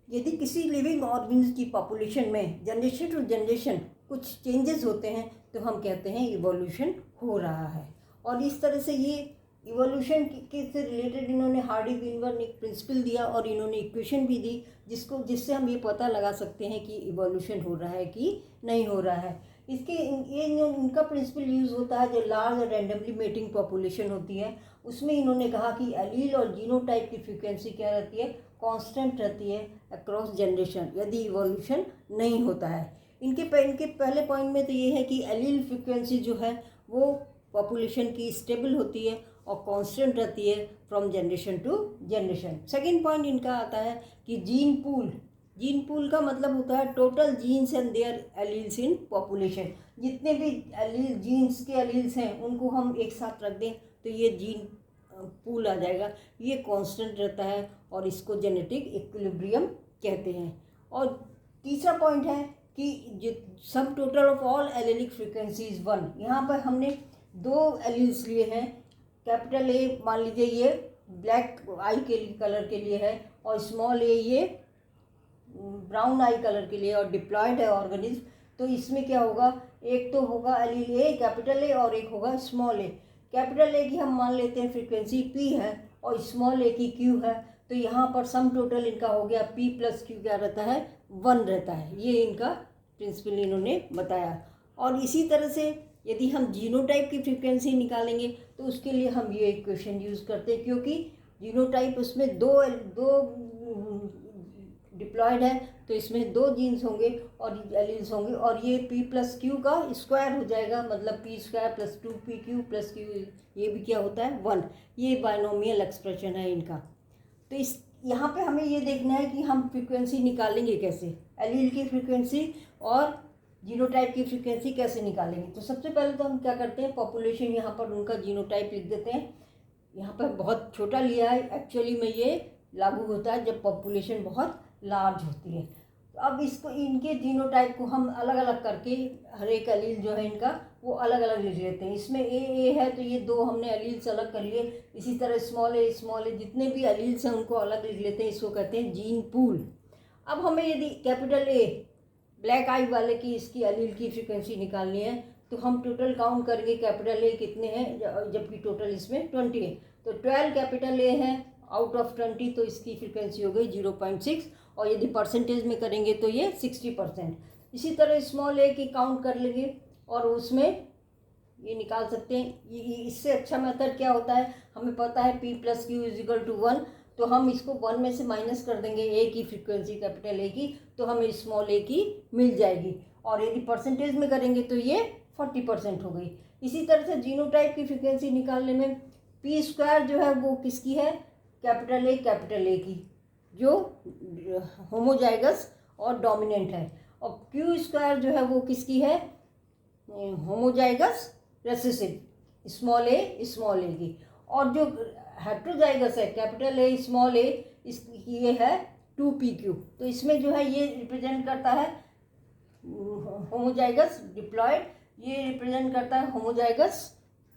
यदि किसी living organism की पॉपुलेशन में जनरेशन टू जनरेशन कुछ चेंजेस होते हैं तो हम कहते हैं इवोल्यूशन हो रहा है। और इस तरह से ये इवोल्यूशन के से रिलेटेड इन्होंने हार्डी विनबर ने एक प्रिंसिपल दिया और इन्होंने इक्वेशन भी दी जिससे हम ये पता लगा सकते हैं कि इवोल्यूशन हो रहा है कि नहीं हो रहा है। इनका प्रिंसिपल यूज़ होता है जो लार्ज और रैंडमली मेटिंग पॉपुलेशन होती है, उसमें इन्होंने कहा कि एलील और जीनोटाइप की फ्रीक्वेंसी क्या रहती है, कांस्टेंट रहती है अक्रॉस जनरेशन यदि इवोल्यूशन नहीं होता है। इनके पहले पॉइंट में तो ये है कि एलील फ्रीक्वेंसी जो है वो पॉपुलेशन की स्टेबल होती है और कांस्टेंट रहती है from generation to generation. Second point इनका आता है कि जीन पूल का मतलब होता है total genes and their alleles in population. जितने भी एलील जीन्स के एलील्स हैं उनको हम एक साथ रख दें तो ये जीन पूल आ जाएगा, ये कांस्टेंट रहता है और इसको जेनेटिक इक्विलिब्रियम कहते हैं। और तीसरा पॉइंट है कि sum total of all allylic frequency is 1। यहाँ पर हमने 2 एलील्स लिए हैं, कैपिटल ए मान लीजिए ये ब्लैक आई के कलर के लिए है और स्मॉल ए ये ब्राउन आई कलर के लिए और डिप्लॉयड है ऑर्गेनिज्म। तो इसमें क्या होगा, एक तो होगा एलील ए कैपिटल ए और एक होगा स्मॉल ए। कैपिटल ए की हम मान लेते हैं फ्रीक्वेंसी पी है और स्मॉल ए की क्यू है, तो यहाँ पर सम टोटल इनका हो गया पी प्लस क्यू क्या रहता है 1 रहता है। ये इनका प्रिंसिपल इन्होंने बताया। और इसी तरह से यदि हम जीनोटाइप की फ्रीक्वेंसी निकालेंगे तो उसके लिए हम ये इक्वेशन यूज़ करते हैं, क्योंकि जीनोटाइप उसमें दो डिप्लॉयड है तो इसमें 2 जीन्स होंगे और एलील्स होंगे और ये p प्लस क्यू का स्क्वायर हो जाएगा, मतलब p square plus 2pq plus Q, ये भी क्या होता है 1। ये बाइनोमियल एक्सप्रेशन है इनका। तो इस यहाँ पे हमें ये देखना है कि हम फ्रीक्वेंसी निकालेंगे कैसे, एलील की फ्रीक्वेंसी और जीनोटाइप की फ्रीक्वेंसी कैसे निकालेंगे। तो सबसे पहले तो हम क्या करते हैं, पॉपुलेशन यहाँ पर उनका जीनोटाइप लिख देते हैं। यहाँ पर बहुत छोटा लिया है, एक्चुअली में ये लागू होता है जब पॉपुलेशन बहुत लार्ज होती है। तो अब इसको इनके जीनोटाइप को हम अलग अलग करके हर एक एलील जो है इनका वो अलग अलग लिख लेते हैं। इसमें ए है तो ये 2 हमने एलील्स अलग कर लिए। इसी तरह स्मॉल ए जितने भी एलील्स हैं उनको अलग लिख लेते हैं, इसको कहते हैं जीन पूल। अब हमें यदि कैपिटल ए ब्लैक आई वाले की इसकी एलील की फ्रीक्वेंसी निकालनी है तो हम टोटल काउंट करेंगे कैपिटल ए कितने हैं, जबकि टोटल इसमें 20 है तो 12 कैपिटल ए है आउट ऑफ 20, तो इसकी फ्रीक्वेंसी हो गई 0.6 और यदि परसेंटेज में करेंगे तो ये 60%। इसी तरह स्मॉल ए की काउंट कर लेंगे और उसमें ये निकाल सकते हैं। इससे अच्छा मेथड क्या होता है, हमें पता है p plus q is equal to 1, तो हम इसको 1 में से माइनस कर देंगे ए की फ्रीक्वेंसी कैपिटल ए की, तो हमें स्मॉल ए की मिल जाएगी। और यदि परसेंटेज में करेंगे तो ये 40% हो गई। इसी तरह से जीनोटाइप की फ्रीक्वेंसी निकालने में p स्क्वायर जो है वो किसकी है, कैपिटल ए की जो होमोजाइगस और डोमिनेंट है, और क्यू स्क्वायर जो है वो किसकी है, होमोजाइगस रेसेसिव स्मॉल ए की, और जो हेट्रोजाइगस है कैपिटल ए स्मॉल ए इसकी ये है 2pq। तो इसमें जो है ये रिप्रेजेंट करता है होमोजाइगस डिप्लॉयड, ये रिप्रेजेंट करता है होमोजाइगस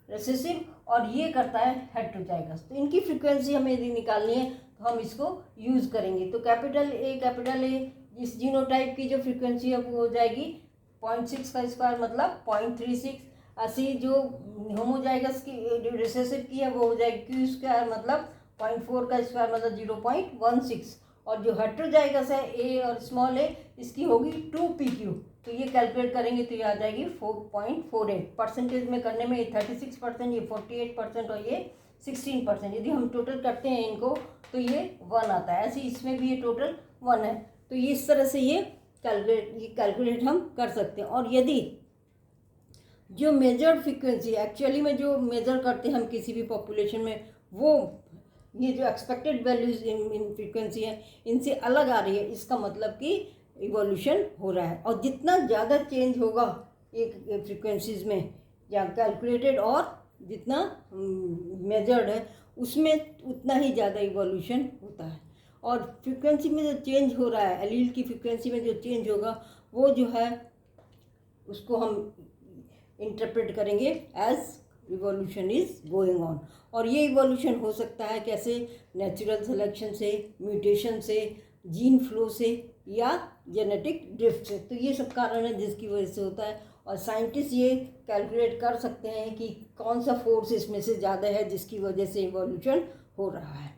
रेसेसिव और ये करता है हेट्रोजाइगस। तो इनकी फ्रीक्वेंसी हमें यदि निकालनी है तो हम इसको यूज़ करेंगे। तो कैपिटल ए इस जीनोटाइप की जो फ्रीक्वेंसी है वो हो जाएगी 0.6 का स्क्वायर मतलब 0.36। ऐसी जो होमोजाइगस की रिसेसिव की है वो हो जाएगी क्यू स्क्वायर मतलब 0.4 का स्क्वायर मतलब 0.16, और जो हेट्रोजाइगस है ए और स्मॉल ए इसकी होगी 2pq। तो ये कैलकुलेट करेंगे तो ये आ जाएगी 4.48। परसेंटेज में करने में ये 36%, ये 48% और ये 16%। यदि हम टोटल करते हैं इनको तो ये 1 आता है। ऐसे इसमें भी ये टोटल 1 है। तो ये इस तरह से ये कैलकुलेट हम कर सकते हैं। और यदि जो मेजर फ्रीक्वेंसी एक्चुअली में जो मेजर करते हैं हम किसी भी पॉपुलेशन में, वो ये जो एक्सपेक्टेड वैल्यूज इन फ्रीक्वेंसी है इनसे अलग आ रही है, इसका मतलब कि इवोल्यूशन हो रहा है। और जितना ज़्यादा चेंज होगा एक फ्रीक्वेंसीज में या कैलकुलेटेड और जितना मेजर्ड है उसमें उतना ही ज़्यादा इवोल्यूशन होता है। और फ्रीक्वेंसी में जो चेंज हो रहा है, एलील की फ्रीक्वेंसी में जो चेंज होगा वो जो है उसको हम इंटरप्रेट करेंगे as evolution is going on. और ये इवोल्यूशन हो सकता है कैसे, नेचुरल सिलेक्शन से, म्यूटेशन से, जीन फ्लो से या जेनेटिक ड्रिफ्ट से। तो ये सब कारण है जिसकी वजह से होता है, और साइंटिस्ट ये कैलकुलेट कर सकते हैं कि कौन सा फोर्स इसमें से ज़्यादा है जिसकी वजह से इवोल्यूशन हो रहा है।